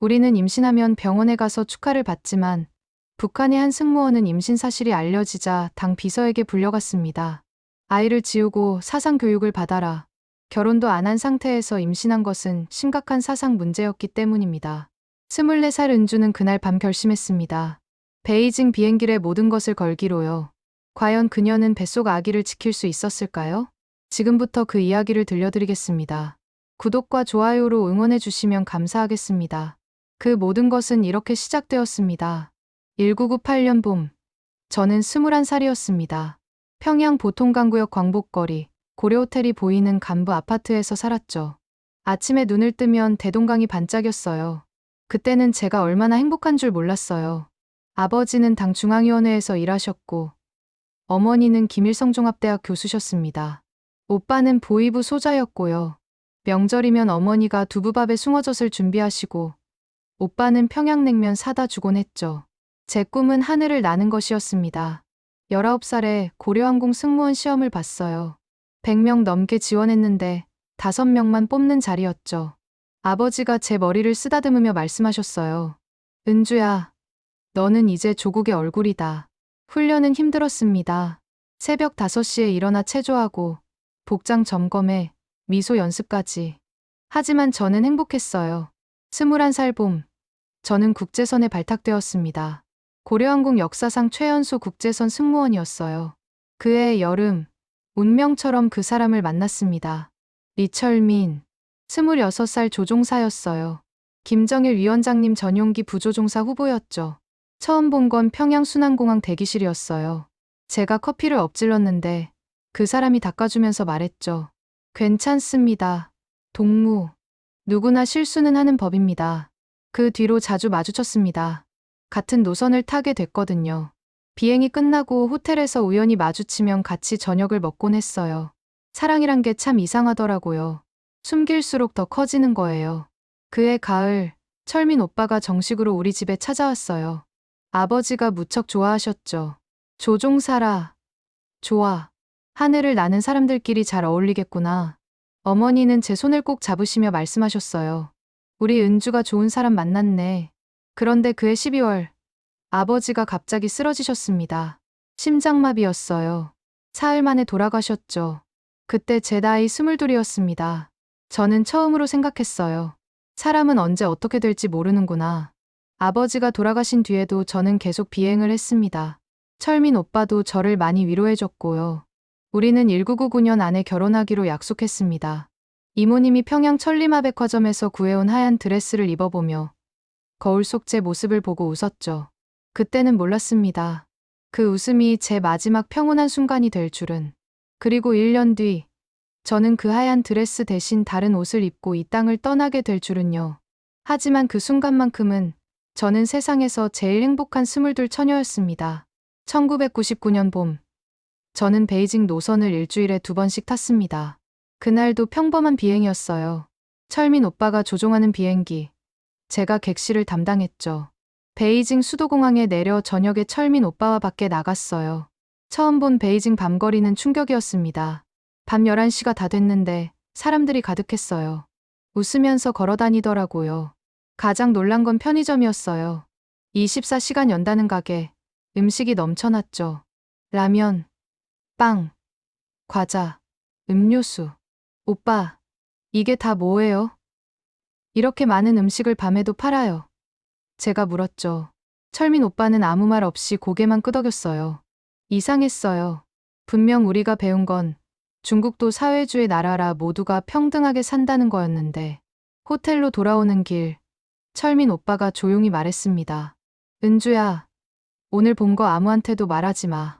우리는 임신하면 병원에 가서 축하를 받지만 북한의 한 승무원은 임신 사실이 알려지자 당 비서에게 불려갔습니다. 아이를 지우고 사상 교육을 받아라. 결혼도 안 한 상태에서 임신한 것은 심각한 사상 문제였기 때문입니다. 24살 은주는 그날 밤 결심했습니다. 베이징 비행길에 모든 것을 걸기로요. 과연 그녀는 뱃속 아기를 지킬 수 있었을까요? 지금부터 그 이야기를 들려드리겠습니다. 구독과 좋아요로 응원해 주시면 감사하겠습니다. 그 모든 것은 이렇게 시작되었습니다. 1998년 봄, 저는 21살이었습니다. 평양 보통강구역 광복거리, 고려호텔이 보이는 간부 아파트에서 살았죠. 아침에 눈을 뜨면 대동강이 반짝였어요. 그때는 제가 얼마나 행복한 줄 몰랐어요. 아버지는 당 중앙위원회에서 일하셨고, 어머니는 김일성종합대학 교수셨습니다. 오빠는 보이부 소자였고요. 명절이면 어머니가 두부밥에 숭어젓을 준비하시고, 오빠는 평양냉면 사다 주곤 했죠. 제 꿈은 하늘을 나는 것이었습니다. 19살에 고려항공 승무원 시험을 봤어요. 100명 넘게 지원했는데 5명만 뽑는 자리였죠. 아버지가 제 머리를 쓰다듬으며 말씀하셨어요. 은주야, 너는 이제 조국의 얼굴이다. 훈련은 힘들었습니다. 새벽 5시에 일어나 체조하고 복장 점검에 미소 연습까지. 하지만 저는 행복했어요. 21살 봄, 저는 국제선에 발탁되었습니다. 고려항공 역사상 최연소 국제선 승무원이었어요. 그해 여름, 운명처럼 그 사람을 만났습니다. 리철민, 26살 조종사였어요. 김정일 위원장님 전용기 부조종사 후보였죠. 처음 본 건 평양 순안공항 대기실이었어요. 제가 커피를 엎질렀는데 그 사람이 닦아주면서 말했죠. 괜찮습니다. 동무. 누구나 실수는 하는 법입니다. 그 뒤로 자주 마주쳤습니다. 같은 노선을 타게 됐거든요. 비행이 끝나고 호텔에서 우연히 마주치면 같이 저녁을 먹곤 했어요. 사랑이란 게 참 이상하더라고요. 숨길수록 더 커지는 거예요. 그해 가을, 철민 오빠가 정식으로 우리 집에 찾아왔어요. 아버지가 무척 좋아하셨죠. 조종사라. 좋아. 하늘을 나는 사람들끼리 잘 어울리겠구나. 어머니는 제 손을 꼭 잡으시며 말씀하셨어요. 우리 은주가 좋은 사람 만났네. 그런데 그해 12월, 아버지가 갑자기 쓰러지셨습니다. 심장마비였어요. 사흘 만에 돌아가셨죠. 그때 제 나이 22이었습니다. 저는 처음으로 생각했어요. 사람은 언제 어떻게 될지 모르는구나. 아버지가 돌아가신 뒤에도 저는 계속 비행을 했습니다. 철민 오빠도 저를 많이 위로해줬고요. 우리는 1999년 안에 결혼하기로 약속했습니다. 이모님이 평양 천리마백화점에서 구해온 하얀 드레스를 입어보며 거울 속 제 모습을 보고 웃었죠. 그때는 몰랐습니다. 그 웃음이 제 마지막 평온한 순간이 될 줄은. 그리고 1년 뒤, 저는 그 하얀 드레스 대신 다른 옷을 입고 이 땅을 떠나게 될 줄은요. 하지만 그 순간만큼은 저는 세상에서 제일 행복한 22 처녀였습니다. 1999년 봄, 저는 베이징 노선을 일주일에 2번씩 탔습니다. 그날도 평범한 비행이었어요. 철민 오빠가 조종하는 비행기. 제가 객실을 담당했죠. 베이징 수도공항에 내려 저녁에 철민 오빠와 밖에 나갔어요. 처음 본 베이징 밤거리는 충격이었습니다. 밤 11시가 다 됐는데 사람들이 가득했어요. 웃으면서 걸어 다니더라고요. 가장 놀란 건 편의점이었어요. 24시간 연다는 가게. 음식이 넘쳐났죠. 라면, 빵, 과자, 음료수. 오빠, 이게 다 뭐예요? 이렇게 많은 음식을 밤에도 팔아요. 제가 물었죠. 철민 오빠는 아무 말 없이 고개만 끄덕였어요. 이상했어요. 분명 우리가 배운 건 중국도 사회주의 나라라 모두가 평등하게 산다는 거였는데. 호텔로 돌아오는 길, 철민 오빠가 조용히 말했습니다. 은주야, 오늘 본 거 아무한테도 말하지 마.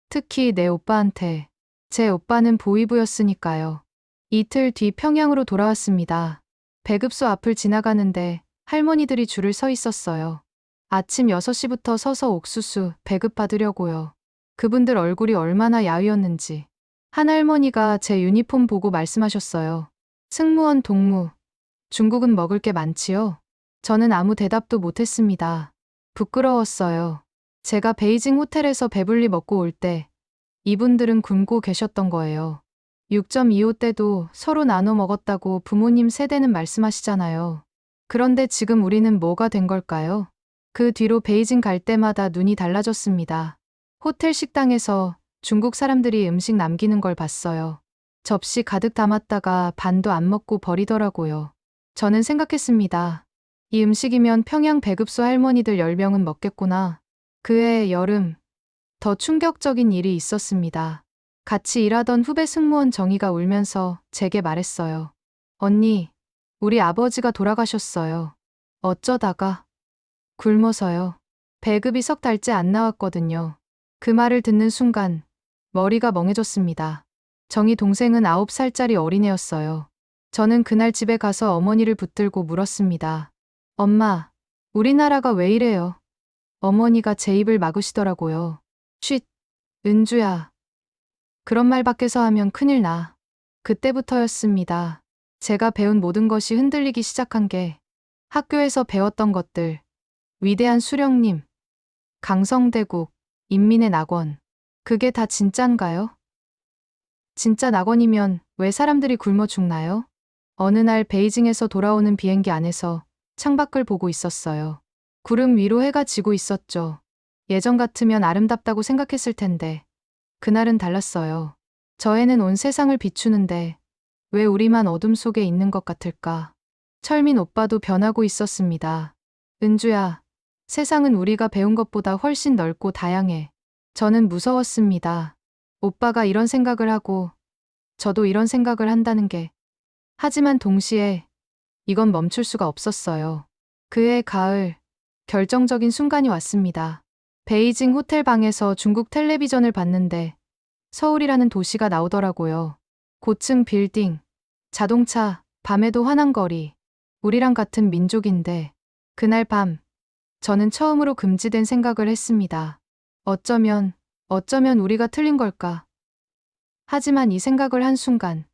특히 내 오빠한테. 제 오빠는 보위부였으니까요. 이틀 뒤 평양으로 돌아왔습니다. 배급소 앞을 지나가는데 할머니들이 줄을 서 있었어요. 아침 6시부터 서서 옥수수 배급받으려고요. 그분들 얼굴이 얼마나 야위었는지. 한 할머니가 제 유니폼 보고 말씀하셨어요. 승무원 동무. 중국은 먹을 게 많지요? 저는 아무 대답도 못했습니다. 부끄러웠어요. 제가 베이징 호텔에서 배불리 먹고 올 때 이분들은 굶고 계셨던 거예요. 6.25 때도 서로 나눠 먹었다고 부모님 세대는 말씀하시잖아요. 그런데 지금 우리는 뭐가 된 걸까요? 그 뒤로 베이징 갈 때마다 눈이 달라졌습니다. 호텔 식당에서 중국 사람들이 음식 남기는 걸 봤어요. 접시 가득 담았다가 반도 안 먹고 버리더라고요. 저는 생각했습니다. 이 음식이면 평양 배급소 할머니들 10명은 먹겠구나. 그해 여름, 더 충격적인 일이 있었습니다. 같이 일하던 후배 승무원 정희가 울면서 제게 말했어요. 언니, 우리 아버지가 돌아가셨어요. 어쩌다가? 굶어서요. 배급이 석 달째 안 나왔거든요. 그 말을 듣는 순간 머리가 멍해졌습니다. 정희 동생은 9살짜리 어린애였어요. 저는 그날 집에 가서 어머니를 붙들고 물었습니다. 엄마, 우리나라가 왜 이래요? 어머니가 제 입을 막으시더라고요. 쉿, 은주야. 그런 말 밖에서 하면 큰일 나. 그때부터였습니다. 제가 배운 모든 것이 흔들리기 시작한 게 학교에서 배웠던 것들. 위대한 수령님, 강성대국, 인민의 낙원. 그게 다 진짠가요? 진짜 낙원이면 왜 사람들이 굶어 죽나요? 어느 날 베이징에서 돌아오는 비행기 안에서 창밖을 보고 있었어요. 구름 위로 해가 지고 있었죠. 예전 같으면 아름답다고 생각했을 텐데 그날은 달랐어요. 저 해는 온 세상을 비추는데 왜 우리만 어둠 속에 있는 것 같을까? 철민 오빠도 변하고 있었습니다. 은주야, 세상은 우리가 배운 것보다 훨씬 넓고 다양해. 저는 무서웠습니다. 오빠가 이런 생각을 하고 저도 이런 생각을 한다는 게. 하지만 동시에 이건 멈출 수가 없었어요. 그해 가을, 결정적인 순간이 왔습니다. 베이징 호텔 방에서 중국 텔레비전을 봤는데 서울이라는 도시가 나오더라고요. 고층 빌딩, 자동차, 밤에도 환한 거리. 우리랑 같은 민족인데 그날 밤 저는 처음으로 금지된 생각을 했습니다. 어쩌면 우리가 틀린 걸까? 하지만 이 생각을 한 순간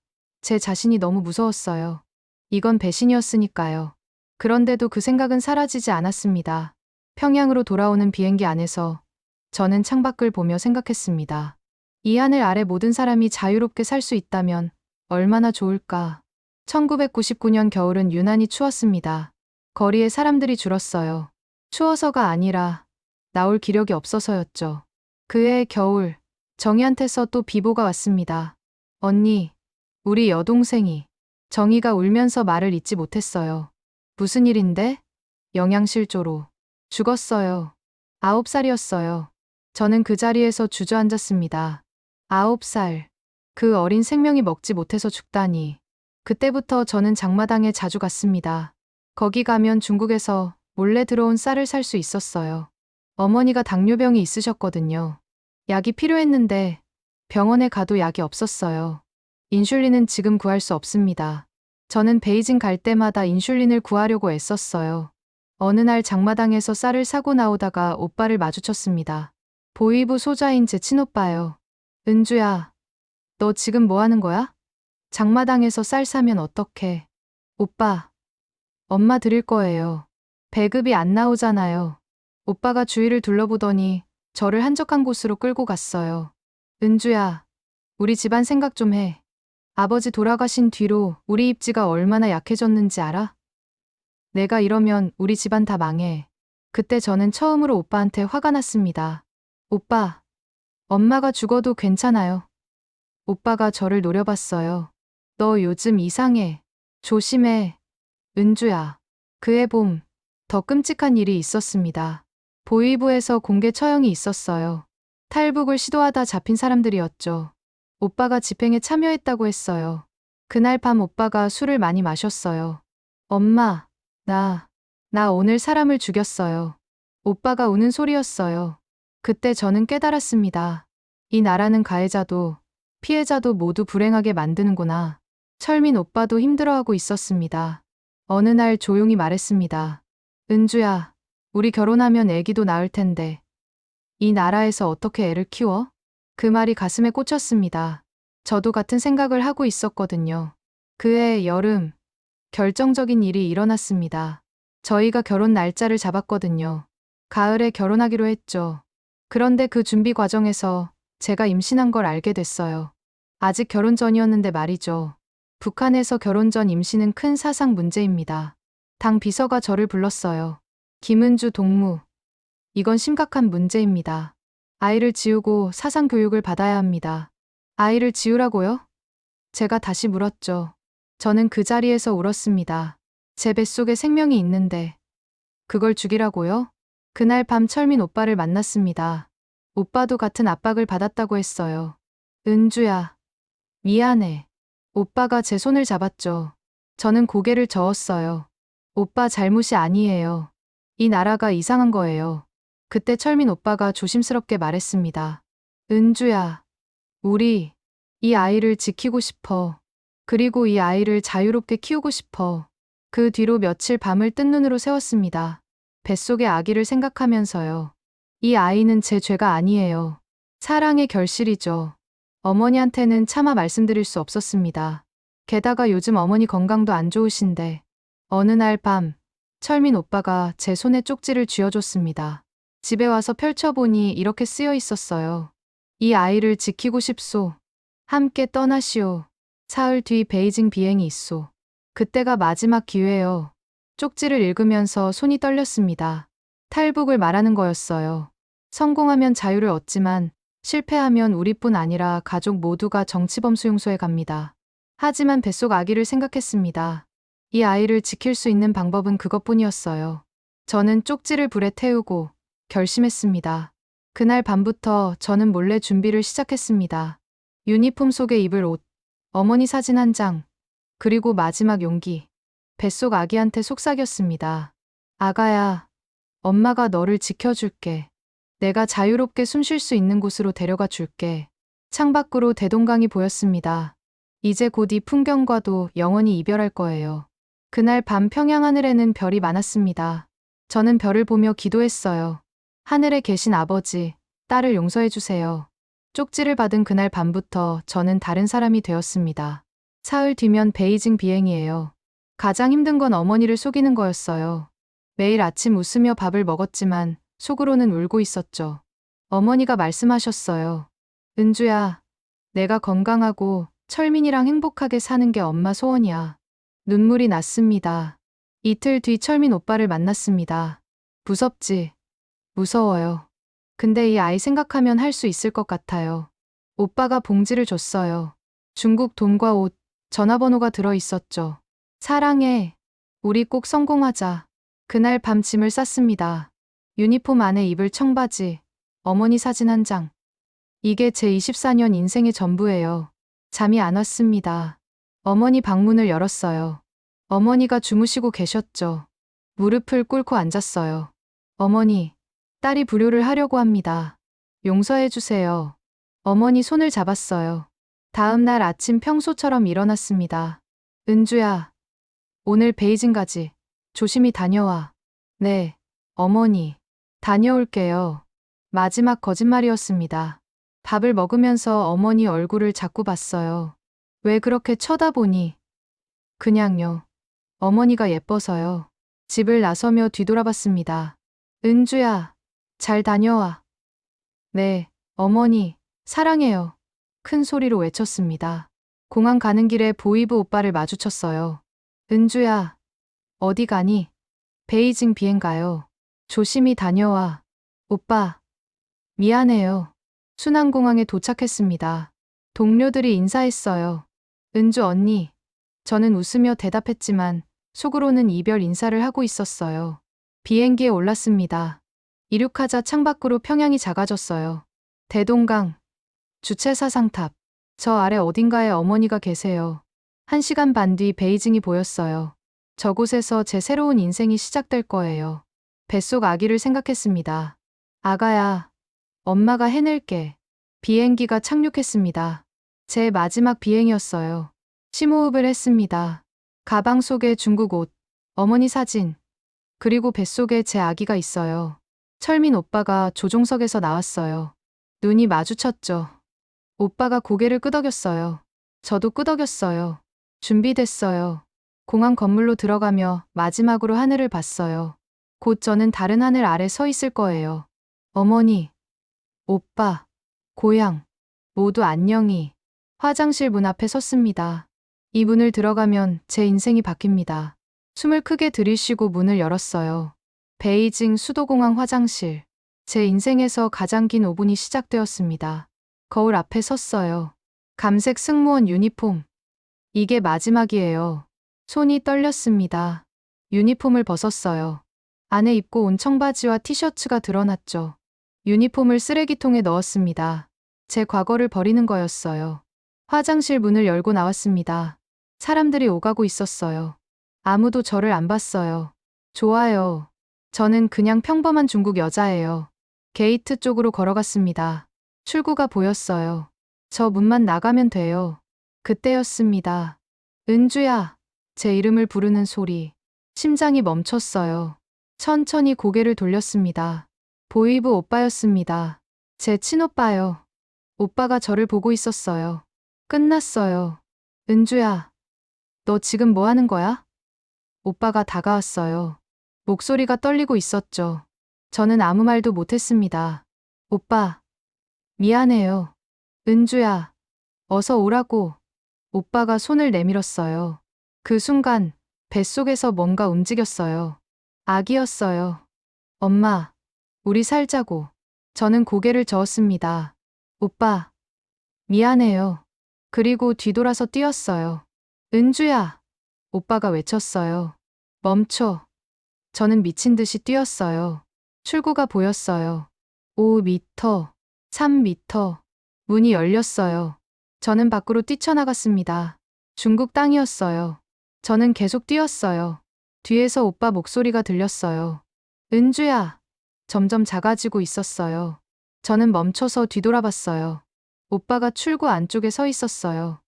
제 자신이 너무 무서웠어요. 이건 배신이었으니까요. 그런데도 그 생각은 사라지지 않았습니다. 평양으로 돌아오는 비행기 안에서 저는 창밖을 보며 생각했습니다. 이 하늘 아래 모든 사람이 자유롭게 살 수 있다면 얼마나 좋을까. 1999년 겨울은 유난히 추웠습니다. 거리에 사람들이 줄었어요. 추워서가 아니라 나올 기력이 없어서였죠. 그해 겨울, 정희한테서 또 비보가 왔습니다. 언니, 우리 여동생이. 정희가 울면서 말을 잇지 못했어요. 무슨 일인데? 영양실조로. 죽었어요. 9살이었어요. 저는 그 자리에서 주저앉았습니다. 9살. 그 어린 생명이 먹지 못해서 죽다니. 그때부터 저는 장마당에 자주 갔습니다. 거기 가면 중국에서 몰래 들어온 쌀을 살 수 있었어요. 어머니가 당뇨병이 있으셨거든요. 약이 필요했는데 병원에 가도 약이 없었어요. 인슐린은 지금 구할 수 없습니다. 저는 베이징 갈 때마다 인슐린을 구하려고 애썼어요. 어느 날 장마당에서 쌀을 사고 나오다가 오빠를 마주쳤습니다. 보이부 소자인 제 친오빠요. 은주야, 너 지금 뭐 하는 거야? 장마당에서 쌀 사면 어떡해? 오빠, 엄마 드릴 거예요. 배급이 안 나오잖아요. 오빠가 주위를 둘러보더니 저를 한적한 곳으로 끌고 갔어요. 은주야, 우리 집안 생각 좀 해. 아버지 돌아가신 뒤로 우리 입지가 얼마나 약해졌는지 알아? 내가 이러면 우리 집안 다 망해. 그때 저는 처음으로 오빠한테 화가 났습니다. 오빠, 엄마가 죽어도 괜찮아요. 오빠가 저를 노려봤어요. 너 요즘 이상해. 조심해. 은주야. 그해 봄, 더 끔찍한 일이 있었습니다. 보위부에서 공개 처형이 있었어요. 탈북을 시도하다 잡힌 사람들이었죠. 오빠가 집행에 참여했다고 했어요. 그날 밤 오빠가 술을 많이 마셨어요. 엄마, 나 오늘 사람을 죽였어요. 오빠가 우는 소리였어요. 그때 저는 깨달았습니다. 이 나라는 가해자도 피해자도 모두 불행하게 만드는구나. 철민 오빠도 힘들어하고 있었습니다. 어느 날 조용히 말했습니다. 은주야, 우리 결혼하면 애기도 낳을 텐데 이 나라에서 어떻게 애를 키워? 그 말이 가슴에 꽂혔습니다. 저도 같은 생각을 하고 있었거든요. 그해 여름, 결정적인 일이 일어났습니다. 저희가 결혼 날짜를 잡았거든요. 가을에 결혼하기로 했죠. 그런데 그 준비 과정에서 제가 임신한 걸 알게 됐어요. 아직 결혼 전이었는데 말이죠. 북한에서 결혼 전 임신은 큰 사상 문제입니다. 당 비서가 저를 불렀어요. 김은주 동무. 이건 심각한 문제입니다. 아이를 지우고 사상 교육을 받아야 합니다. 아이를 지우라고요? 제가 다시 물었죠. 저는 그 자리에서 울었습니다. 제 뱃속에 생명이 있는데 그걸 죽이라고요? 그날 밤 철민 오빠를 만났습니다. 오빠도 같은 압박을 받았다고 했어요. 은주야, 미안해. 오빠가 제 손을 잡았죠. 저는 고개를 저었어요. 오빠 잘못이 아니에요. 이 나라가 이상한 거예요. 그때 철민 오빠가 조심스럽게 말했습니다. 은주야, 우리 이 아이를 지키고 싶어. 그리고 이 아이를 자유롭게 키우고 싶어. 그 뒤로 며칠 밤을 뜬 눈으로 새웠습니다. 뱃속의 아기를 생각하면서요. 이 아이는 제 죄가 아니에요. 사랑의 결실이죠. 어머니한테는 차마 말씀드릴 수 없었습니다. 게다가 요즘 어머니 건강도 안 좋으신데 어느 날 밤 철민 오빠가 제 손에 쪽지를 쥐어줬습니다. 집에 와서 펼쳐보니 이렇게 쓰여 있었어요. 이 아이를 지키고 싶소. 함께 떠나시오. 사흘 뒤 베이징 비행이 있소. 그때가 마지막 기회요. 쪽지를 읽으면서 손이 떨렸습니다. 탈북을 말하는 거였어요. 성공하면 자유를 얻지만 실패하면 우리뿐 아니라 가족 모두가 정치범 수용소에 갑니다. 하지만 뱃속 아기를 생각했습니다. 이 아이를 지킬 수 있는 방법은 그것뿐이었어요. 저는 쪽지를 불에 태우고 결심했습니다. 그날 밤부터 저는 몰래 준비를 시작했습니다. 유니폼 속에 입을 옷, 어머니 사진 한 장, 그리고 마지막 용기. 뱃속 아기한테 속삭였습니다. 아가야, 엄마가 너를 지켜줄게. 내가 자유롭게 숨 쉴 수 있는 곳으로 데려가 줄게. 창밖으로 대동강이 보였습니다. 이제 곧 이 풍경과도 영원히 이별할 거예요. 그날 밤 평양 하늘에는 별이 많았습니다. 저는 별을 보며 기도했어요. 하늘에 계신 아버지, 딸을 용서해 주세요. 쪽지를 받은 그날 밤부터 저는 다른 사람이 되었습니다. 사흘 뒤면 베이징 비행이에요. 가장 힘든 건 어머니를 속이는 거였어요. 매일 아침 웃으며 밥을 먹었지만 속으로는 울고 있었죠. 어머니가 말씀하셨어요. 은주야, 내가 건강하고 철민이랑 행복하게 사는 게 엄마 소원이야. 눈물이 났습니다. 이틀 뒤 철민 오빠를 만났습니다. 무섭지? 무서워요. 근데 이 아이 생각하면 할 수 있을 것 같아요. 오빠가 봉지를 줬어요. 중국 돈과 옷, 전화번호가 들어 있었죠. 사랑해. 우리 꼭 성공하자. 그날 밤 짐을 쌌습니다. 유니폼 안에 입을 청바지, 어머니 사진 한 장. 이게 제 24년 인생의 전부예요. 잠이 안 왔습니다. 어머니 방문을 열었어요. 어머니가 주무시고 계셨죠. 무릎을 꿇고 앉았어요. 어머니, 딸이 불효를 하려고 합니다. 용서해 주세요. 어머니 손을 잡았어요. 다음 날 아침 평소처럼 일어났습니다. 은주야, 오늘 베이징 가지. 조심히 다녀와. 네, 어머니. 다녀올게요. 마지막 거짓말이었습니다. 밥을 먹으면서 어머니 얼굴을 자꾸 봤어요. 왜 그렇게 쳐다보니? 그냥요. 어머니가 예뻐서요. 집을 나서며 뒤돌아봤습니다. 은주야, 잘 다녀와. 네, 어머니, 사랑해요. 큰 소리로 외쳤습니다. 공항 가는 길에 보이브 오빠를 마주쳤어요. 은주야, 어디 가니? 베이징 비행 가요. 조심히 다녀와. 오빠, 미안해요. 순안공항에 도착했습니다. 동료들이 인사했어요. 은주 언니. 저는 웃으며 대답했지만 속으로는 이별 인사를 하고 있었어요. 비행기에 올랐습니다. 이륙하자 창밖으로 평양이 작아졌어요. 대동강, 주체사상탑. 저 아래 어딘가에 어머니가 계세요. 1시간 반 뒤 베이징이 보였어요. 저곳에서 제 새로운 인생이 시작될 거예요. 뱃속 아기를 생각했습니다. 아가야, 엄마가 해낼게. 비행기가 착륙했습니다. 제 마지막 비행이었어요. 심호흡을 했습니다. 가방 속에 중국 옷, 어머니 사진, 그리고 뱃속에 제 아기가 있어요. 철민 오빠가 조종석에서 나왔어요. 눈이 마주쳤죠. 오빠가 고개를 끄덕였어요. 저도 끄덕였어요. 준비됐어요. 공항 건물로 들어가며 마지막으로 하늘을 봤어요. 곧 저는 다른 하늘 아래 서 있을 거예요. 어머니, 오빠, 고향, 모두 안녕히. 화장실 문 앞에 섰습니다. 이 문을 들어가면 제 인생이 바뀝니다. 숨을 크게 들이쉬고 문을 열었어요. 베이징 수도공항 화장실. 제 인생에서 가장 긴 5분이 시작되었습니다. 거울 앞에 섰어요. 감색 승무원 유니폼. 이게 마지막이에요. 손이 떨렸습니다. 유니폼을 벗었어요. 안에 입고 온 청바지와 티셔츠가 드러났죠. 유니폼을 쓰레기통에 넣었습니다. 제 과거를 버리는 거였어요. 화장실 문을 열고 나왔습니다. 사람들이 오가고 있었어요. 아무도 저를 안 봤어요. 좋아요. 저는 그냥 평범한 중국 여자예요. 게이트 쪽으로 걸어갔습니다. 출구가 보였어요. 저 문만 나가면 돼요. 그때였습니다. 은주야. 제 이름을 부르는 소리. 심장이 멈췄어요. 천천히 고개를 돌렸습니다. 보이브 오빠였습니다. 제 친오빠요. 오빠가 저를 보고 있었어요. 끝났어요. 은주야. 너 지금 뭐 하는 거야? 오빠가 다가왔어요. 목소리가 떨리고 있었죠. 저는 아무 말도 못했습니다. 오빠. 미안해요. 은주야. 어서 오라고. 오빠가 손을 내밀었어요. 그 순간 뱃속에서 뭔가 움직였어요. 아기였어요. 엄마. 우리 살자고. 저는 고개를 저었습니다. 오빠. 미안해요. 그리고 뒤돌아서 뛰었어요. 은주야. 오빠가 외쳤어요. 멈춰. 저는 미친 듯이 뛰었어요. 출구가 보였어요. 5미터, 3미터. 문이 열렸어요. 저는 밖으로 뛰쳐나갔습니다. 중국 땅이었어요. 저는 계속 뛰었어요. 뒤에서 오빠 목소리가 들렸어요. 은주야. 점점 작아지고 있었어요. 저는 멈춰서 뒤돌아봤어요. 오빠가 출구 안쪽에 서 있었어요.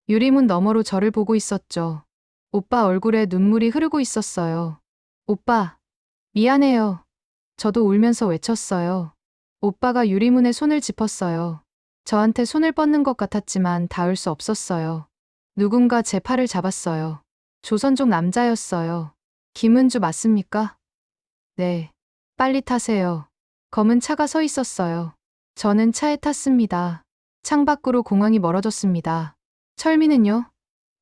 유리문 너머로 저를 보고 있었죠. 오빠 얼굴에 눈물이 흐르고 있었어요. 오빠. 미안해요. 저도 울면서 외쳤어요. 오빠가 유리문에 손을 짚었어요. 저한테 손을 뻗는 것 같았지만 닿을 수 없었어요. 누군가 제 팔을 잡았어요. 조선족 남자였어요. 김은주 맞습니까? 네. 빨리 타세요. 검은 차가 서 있었어요. 저는 차에 탔습니다. 창밖으로 공항이 멀어졌습니다. 철민은요?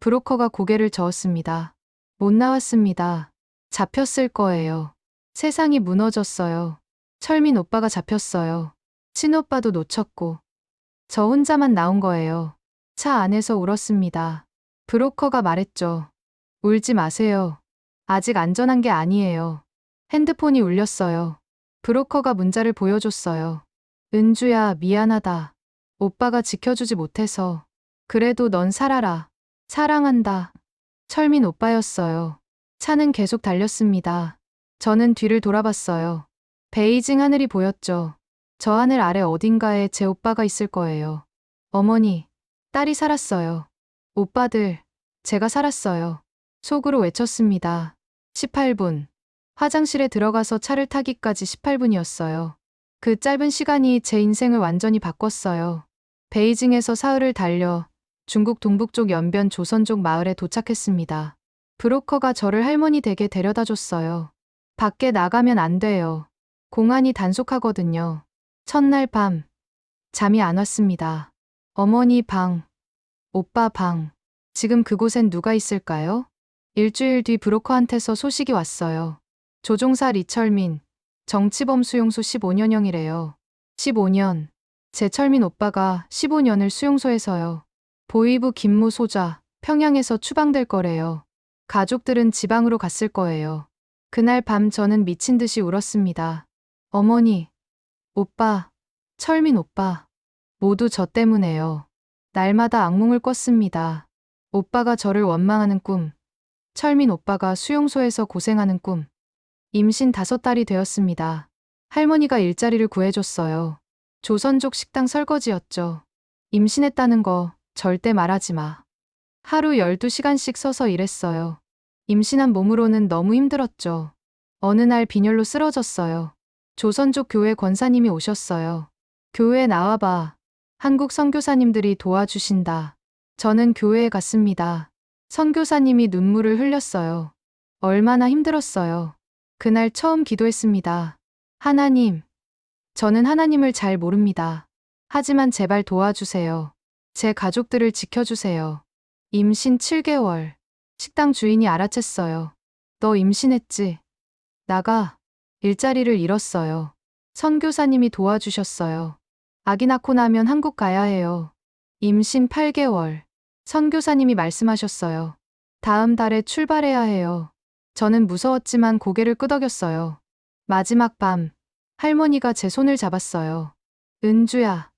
브로커가 고개를 저었습니다. 못 나왔습니다. 잡혔을 거예요. 세상이 무너졌어요. 철민 오빠가 잡혔어요. 친오빠도 놓쳤고. 저 혼자만 나온 거예요. 차 안에서 울었습니다. 브로커가 말했죠. 울지 마세요. 아직 안전한 게 아니에요. 핸드폰이 울렸어요. 브로커가 문자를 보여줬어요. 은주야, 미안하다. 오빠가 지켜주지 못해서. 그래도 넌 살아라. 사랑한다. 철민 오빠였어요. 차는 계속 달렸습니다. 저는 뒤를 돌아봤어요. 베이징 하늘이 보였죠. 저 하늘 아래 어딘가에 제 오빠가 있을 거예요. 어머니, 딸이 살았어요. 오빠들, 제가 살았어요. 속으로 외쳤습니다. 18분. 화장실에 들어가서 차를 타기까지 18분이었어요. 그 짧은 시간이 제 인생을 완전히 바꿨어요. 베이징에서 사흘을 달려 중국 동북쪽 연변 조선족 마을에 도착했습니다. 브로커가 저를 할머니 댁에 데려다 줬어요. 밖에 나가면 안 돼요. 공안이 단속하거든요. 첫날 밤, 잠이 안 왔습니다. 어머니 방, 오빠 방, 지금 그곳엔 누가 있을까요? 일주일 뒤 브로커한테서 소식이 왔어요. 조종사 리철민, 정치범 수용소 15년형이래요. 15년. 제 철민 오빠가 15년을 수용소에서요. 보이부 김모 소자, 평양에서 추방될 거래요. 가족들은 지방으로 갔을 거예요. 그날 밤 저는 미친 듯이 울었습니다. 어머니, 오빠, 철민 오빠, 모두 저 때문에요. 날마다 악몽을 꿨습니다. 오빠가 저를 원망하는 꿈, 철민 오빠가 수용소에서 고생하는 꿈. 임신 5달이 되었습니다. 할머니가 일자리를 구해줬어요. 조선족 식당 설거지였죠. 임신했다는 거 절대 말하지 마. 하루 12시간씩 서서 일했어요. 임신한 몸으로는 너무 힘들었죠. 어느 날 빈혈로 쓰러졌어요. 조선족 교회 권사님이 오셨어요. 교회에 나와봐. 한국 선교사님들이 도와주신다. 저는 교회에 갔습니다. 선교사님이 눈물을 흘렸어요. 얼마나 힘들었어요. 그날 처음 기도했습니다. 하나님. 저는 하나님을 잘 모릅니다. 하지만 제발 도와주세요. 제 가족들을 지켜주세요. 임신 7개월. 식당 주인이 알아챘어요. 너 임신했지? 나가. 일자리를 잃었어요. 선교사님이 도와주셨어요. 아기 낳고 나면 한국 가야 해요. 임신 8개월. 선교사님이 말씀하셨어요. 다음 달에 출발해야 해요. 저는 무서웠지만 고개를 끄덕였어요. 마지막 밤, 할머니가 제 손을 잡았어요. 은주야,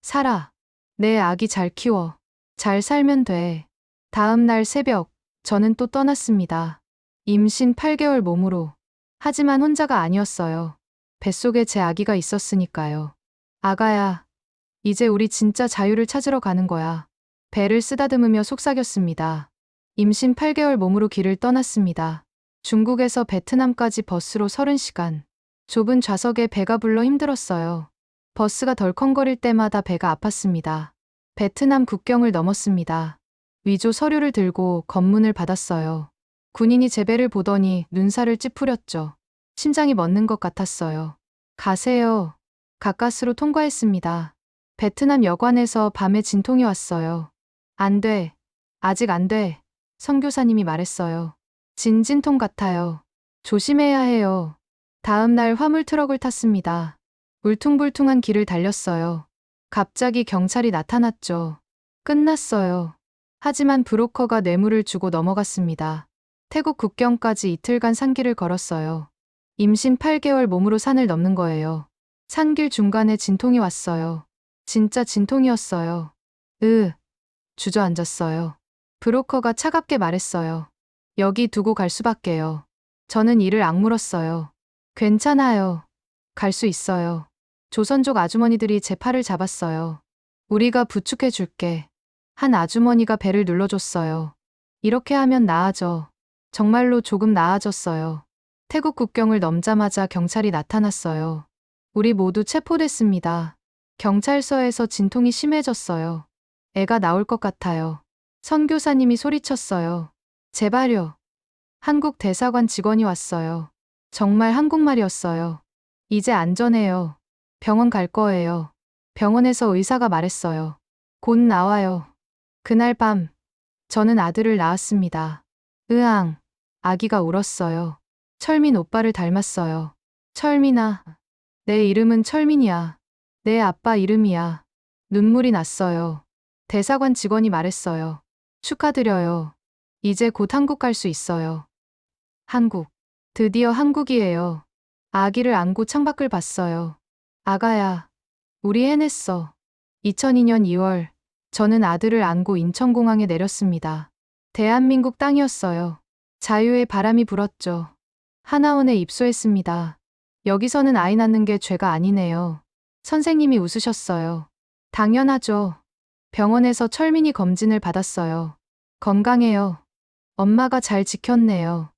살아. 내 아기 잘 키워. 잘 살면 돼. 다음 날 새벽, 저는 또 떠났습니다. 임신 8개월 몸으로. 하지만 혼자가 아니었어요. 뱃속에 제 아기가 있었으니까요. 아가야, 이제 우리 진짜 자유를 찾으러 가는 거야. 배를 쓰다듬으며 속삭였습니다. 임신 8개월 몸으로 길을 떠났습니다. 중국에서 베트남까지 버스로 30시간. 좁은 좌석에 배가 불러 힘들었어요. 버스가 덜컹거릴 때마다 배가 아팠습니다. 베트남 국경을 넘었습니다. 위조 서류를 들고 검문을 받았어요. 군인이 제 배를 보더니 눈살을 찌푸렸죠. 심장이 멎는 것 같았어요. 가세요. 가까스로 통과했습니다. 베트남 여관에서 밤에 진통이 왔어요. 안 돼. 아직 안 돼. 선교사님이 말했어요. 진통 같아요. 조심해야 해요. 다음 날 화물 트럭을 탔습니다. 울퉁불퉁한 길을 달렸어요. 갑자기 경찰이 나타났죠. 끝났어요. 하지만 브로커가 뇌물을 주고 넘어갔습니다. 태국 국경까지 이틀간 산길을 걸었어요. 임신 8개월 몸으로 산을 넘는 거예요. 산길 중간에 진통이 왔어요. 진짜 진통이었어요. 주저앉았어요. 브로커가 차갑게 말했어요. 여기 두고 갈 수밖에요. 저는 이를 악물었어요. 괜찮아요. 갈 수 있어요. 조선족 아주머니들이 제 팔을 잡았어요. 우리가 부축해 줄게. 한 아주머니가 배를 눌러줬어요. 이렇게 하면 나아져. 정말로 조금 나아졌어요. 태국 국경을 넘자마자 경찰이 나타났어요. 우리 모두 체포됐습니다. 경찰서에서 진통이 심해졌어요. 애가 나올 것 같아요. 선교사님이 소리쳤어요. 제발요. 한국 대사관 직원이 왔어요. 정말 한국말이었어요. 이제 안전해요. 병원 갈 거예요. 병원에서 의사가 말했어요. 곧 나와요. 그날 밤, 저는 아들을 낳았습니다. 으앙, 아기가 울었어요. 철민 오빠를 닮았어요. 철민아, 내 이름은 철민이야. 내 아빠 이름이야. 눈물이 났어요. 대사관 직원이 말했어요. 축하드려요. 이제 곧 한국 갈 수 있어요. 한국. 드디어 한국이에요. 아기를 안고 창밖을 봤어요. 아가야, 우리 해냈어. 2002년 2월, 저는 아들을 안고 인천공항에 내렸습니다. 대한민국 땅이었어요. 자유의 바람이 불었죠. 하나원에 입소했습니다. 여기서는 아이 낳는 게 죄가 아니네요. 선생님이 웃으셨어요. 당연하죠. 병원에서 철민이 검진을 받았어요. 건강해요. 엄마가 잘 지켰네요.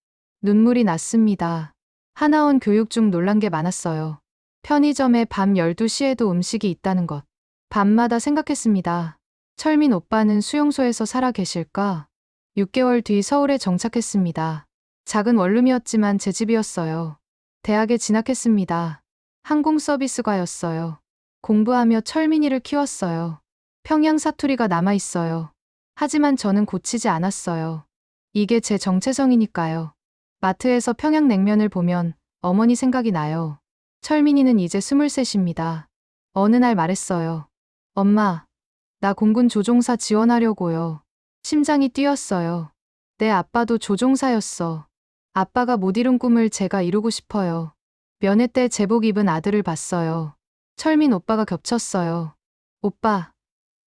눈물이 났습니다. 하나원 교육 중 놀란 게 많았어요. 편의점에 밤 12시에도 음식이 있다는 것. 밤마다 생각했습니다. 철민 오빠는 수용소에서 살아 계실까? 6개월 뒤 서울에 정착했습니다. 작은 원룸이었지만 제 집이었어요. 대학에 진학했습니다. 항공서비스과였어요. 공부하며 철민이를 키웠어요. 평양 사투리가 남아있어요. 하지만 저는 고치지 않았어요. 이게 제 정체성이니까요. 마트에서 평양냉면을 보면 어머니 생각이 나요. 철민이는 이제 23입니다. 어느 날 말했어요. 엄마, 나 공군 조종사 지원하려고요. 심장이 뛰었어요. 내 아빠도 조종사였어. 아빠가 못 이룬 꿈을 제가 이루고 싶어요. 면회 때 제복 입은 아들을 봤어요. 철민 오빠가 겹쳤어요. 오빠,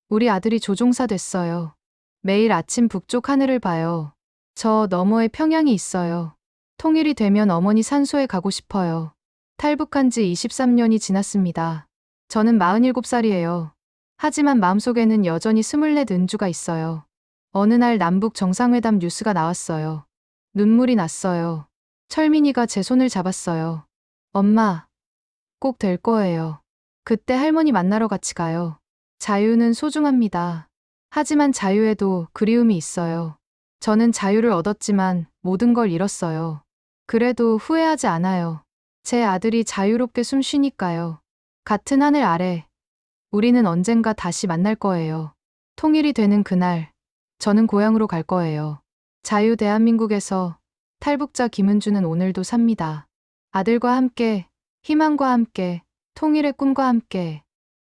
우리 아들이 조종사 됐어요. 매일 아침 북쪽 하늘을 봐요. 저 너머에 평양이 있어요. 통일이 되면 어머니 산소에 가고 싶어요. 탈북한 지 23년이 지났습니다. 저는 47살이에요. 하지만 마음속에는 여전히 24 은주가 있어요. 어느 날 남북 정상회담 뉴스가 나왔어요. 눈물이 났어요. 철민이가 제 손을 잡았어요. 엄마, 꼭 될 거예요. 그때 할머니 만나러 같이 가요. 자유는 소중합니다. 하지만 자유에도 그리움이 있어요. 저는 자유를 얻었지만 모든 걸 잃었어요. 그래도 후회하지 않아요. 제 아들이 자유롭게 숨 쉬니까요. 같은 하늘 아래, 우리는 언젠가 다시 만날 거예요. 통일이 되는 그날, 저는 고향으로 갈 거예요. 자유 대한민국에서 탈북자 김은주는 오늘도 삽니다. 아들과 함께, 희망과 함께, 통일의 꿈과 함께.